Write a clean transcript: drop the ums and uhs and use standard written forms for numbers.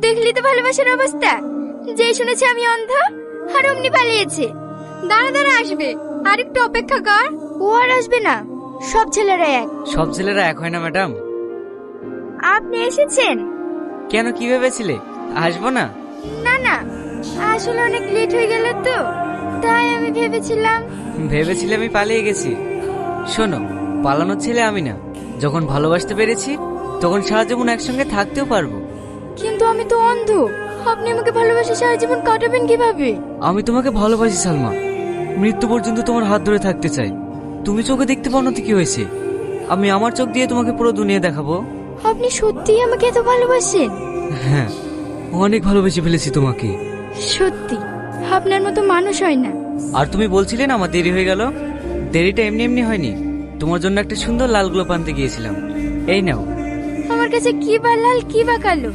দেখলি তো ভালোবাসার অবস্থা, যেই শুনেছে আমি অন্ধ আর অমনি পালিয়েছে। দাঁড়া দাঁড়া আসবে, আর একটু অপেক্ষা কর। ও আর আসবে না, সব ছেলেরা এক। সব ছেলেরা এক হয় না ম্যাডাম। আপনি এসেছেন? কেন, কি ভেবেছিলে আসবো না? না না, আসলে অনেক লেট হয়ে গেল তো, তাই আমি ভেবেছিলাম। ভেবেছিলে আমি পালিয়ে গেছি? শোনো, পালানোর ছেলে আমি না। যখন ভালোবাসতে পেরেছি তখন সারা জীবন একসঙ্গে থাকতেও পারবো। কিন্তু আমি তো অন্ধ, আপনি আমাকে ভালোবাসে সারা জীবন কাটাবেন কিভাবে? আমি তোমাকে ভালোবাসি সালমা, মৃত্যু পর্যন্ত তোমার হাত ধরে থাকতে চাই। তুমি চোখে দেখতে পাও না তো কি হয়েছে, আমি আমার চোখ দিয়ে তোমাকে পুরো দুনিয়া দেখাবো। আপনি সত্যিই আমাকে এত ভালোবাসেন? হ্যাঁ, অনেক ভালোবেসে ফেলেছি তোমাকে। সত্যি আপনার মতো মানুষ হয় না। আর তুমি বলছিলে না আমার দেরি হয়ে গেল, দেরিটা এমনি এমনি হয়নি। তোমার জন্য একটা সুন্দর লাল গোলাপ আনতে গিয়েছিলাম, এই নাও। আমার কাছে কি বা লাল কি বা কালো।